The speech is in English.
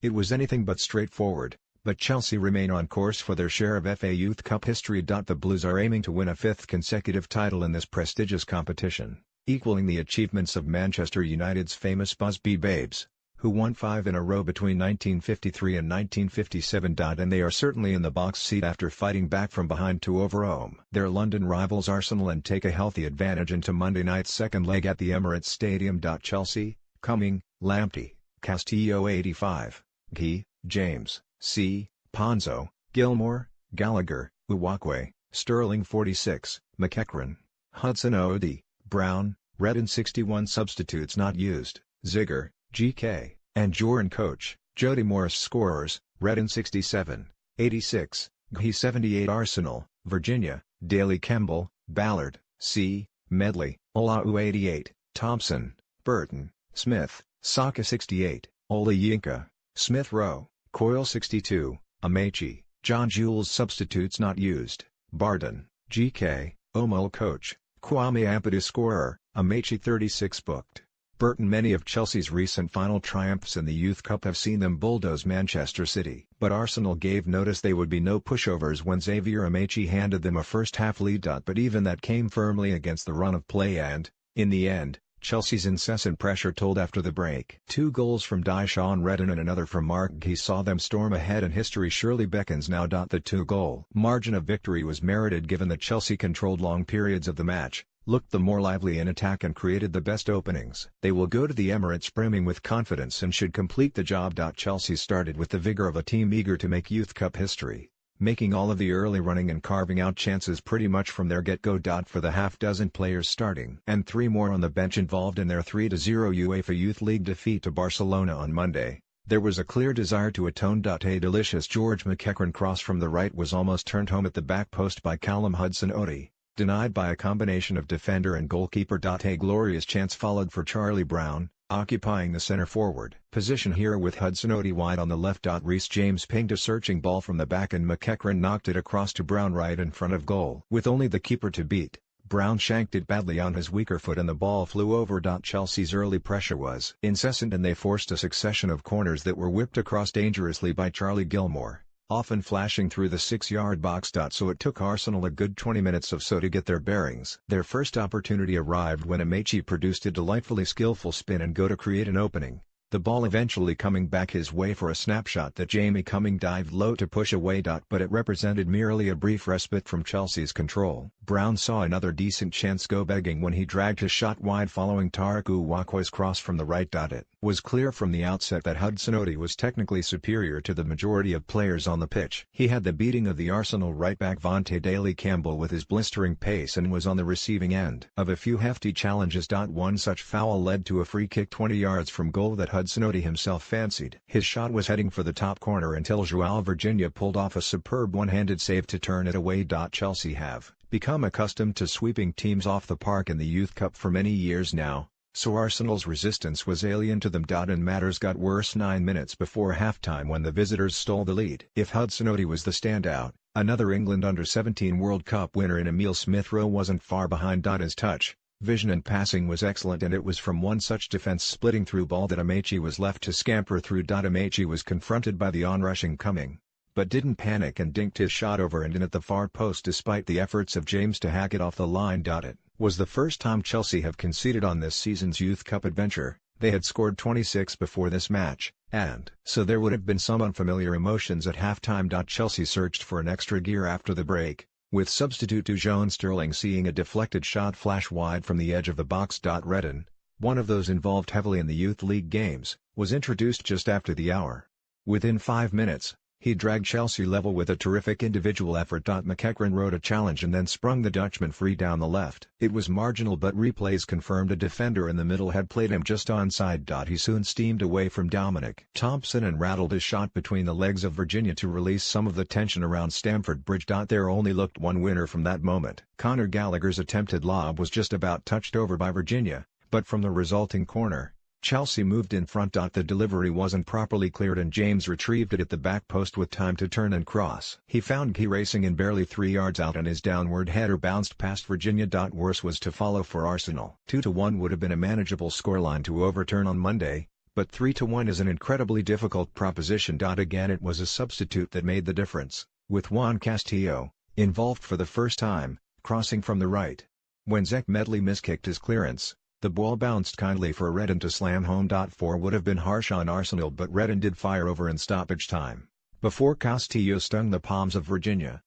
It was anything but straightforward, but Chelsea remain on course for their share of FA Youth Cup history. The Blues are aiming to win a fifth consecutive title in this prestigious competition, equaling the achievements of Manchester United's famous Busby Babes, who won 5 in a row between 1953 and 1957. And they are certainly in the box seat after fighting back from behind to overwhelm their London rivals Arsenal and take a healthy advantage into Monday night's second leg at the Emirates Stadium. Chelsea, Cumming, Lamptey, Castillo 85, Guy, James, C, Ponzo, Gilmore, Gallagher, Uwakwe, Sterling 46, McEachran, Hudson-Odoi, Brown, Redan 61 substitutes not used, Ziger, GK, and Joran Coach, Jody Morris scorers, Redan 67, 86, Guy 78 Arsenal, Virginia, Daly Kemble, Ballard, C, Medley, Olau 88, Thompson, Burton, Smith, Saka 68, Ole Yinka, Smith Rowe, Coyle 62, Amaechi, John Jules substitutes not used, Barden, GK, Omol Coach, Kwame Ampadu scorer, Amaechi 36 booked. Burton. Many of Chelsea's recent final triumphs in the Youth Cup have seen them bulldoze Manchester City. But Arsenal gave notice they would be no pushovers when Xavier Amaechi handed them a first-half lead. But even that came firmly against the run of play and, in the end, Chelsea's incessant pressure told after the break. 2 goals from Daishawn Redan and another from Mark Guy saw them storm ahead and history surely beckons now. The 2-goal margin of victory was merited given that Chelsea controlled long periods of the match, looked the more lively in attack and created the best openings. They will go to the Emirates brimming with confidence and should complete the job. Chelsea started with the vigor of a team eager to make Youth Cup history, making all of the early running and carving out chances pretty much from their get-go. For the half-dozen players starting and 3 more on the bench involved in their 3-0 UEFA Youth League defeat to Barcelona on Monday, there was a clear desire to atone. A delicious George McEachran cross from the right was almost turned home at the back post by Callum Hudson-Odoi, denied by a combination of defender and goalkeeper. A glorious chance followed for Charlie Brown, occupying the center-forward position here with Hudson-Odoi wide on the left. Reece James pinged a searching ball from the back and McEachran knocked it across to Brown right in front of goal. With only the keeper to beat, Brown shanked it badly on his weaker foot and the ball flew over. Chelsea's early pressure was incessant and they forced a succession of corners that were whipped across dangerously by Charlie Gilmore, often flashing through the 6-yard box. So it took Arsenal a good 20 minutes or so to get their bearings. Their first opportunity arrived when Amaechi produced a delightfully skillful spin and go to create an opening, the ball eventually coming back his way for a snapshot that Jamie Cumming dived low to push away. But it represented merely a brief respite from Chelsea's control. Brown saw another decent chance go begging when he dragged his shot wide following Tariq Uwakwe's cross from the right. It was clear from the outset that Hudson-Odoi was technically superior to the majority of players on the pitch. He had the beating of the Arsenal right-back Vontae Daly-Campbell with his blistering pace and was on the receiving end of a few hefty challenges. One such foul led to a free kick 20 yards from goal that Hudson-Odoi himself fancied. His shot was heading for the top corner until João Virginia pulled off a superb one-handed save to turn it away. Chelsea have become accustomed to sweeping teams off the park in the Youth Cup for many years now, so Arsenal's resistance was alien to them. And matters got worse 9 minutes before halftime when the visitors stole the lead. If Hudson-Odoi was the standout, another England Under-17 World Cup winner in Emile Smith-Rowe wasn't far behind. His touch, vision and passing was excellent and it was from one such defense-splitting through ball that Amaechi was left to scamper through. Amaechi was confronted by the onrushing Cumming, but didn't panic and dinked his shot over and in at the far post despite the efforts of James to hack it off the line. It was the first time Chelsea have conceded on this season's Youth Cup adventure. They had scored 26 before this match, and so there would have been some unfamiliar emotions at halftime. Chelsea searched for an extra gear after the break, with substitute Dujon Sterling seeing a deflected shot flash wide from the edge of the box. Redan, one of those involved heavily in the Youth League games, was introduced just after the hour. Within 5 minutes, he dragged Chelsea level with a terrific individual effort. McEachran rode a challenge and then sprung the Dutchman free down the left. It was marginal but replays confirmed a defender in the middle had played him just onside. He soon steamed away from Dominic Thompson and rattled his shot between the legs of Virginia to release some of the tension around Stamford Bridge. There only looked one winner from that moment. Conor Gallagher's attempted lob was just about touched over by Virginia, but from the resulting corner, Chelsea moved in front. The delivery wasn't properly cleared and James retrieved it at the back post with time to turn and cross. He found Guy racing in barely 3 yards out and his downward header bounced past Virginia. Worse was to follow for Arsenal. 2-1 would have been a manageable scoreline to overturn on Monday, But 3-1 is an incredibly difficult proposition. Again, it was a substitute that made the difference, with Juan Castillo, involved for the first time, crossing from the right. When Zech Medley miskicked his clearance, the ball bounced kindly for Redan to slam home. 4 would have been harsh on Arsenal, but Redan did fire over in stoppage time, before Castillo stung the palms of Virginia.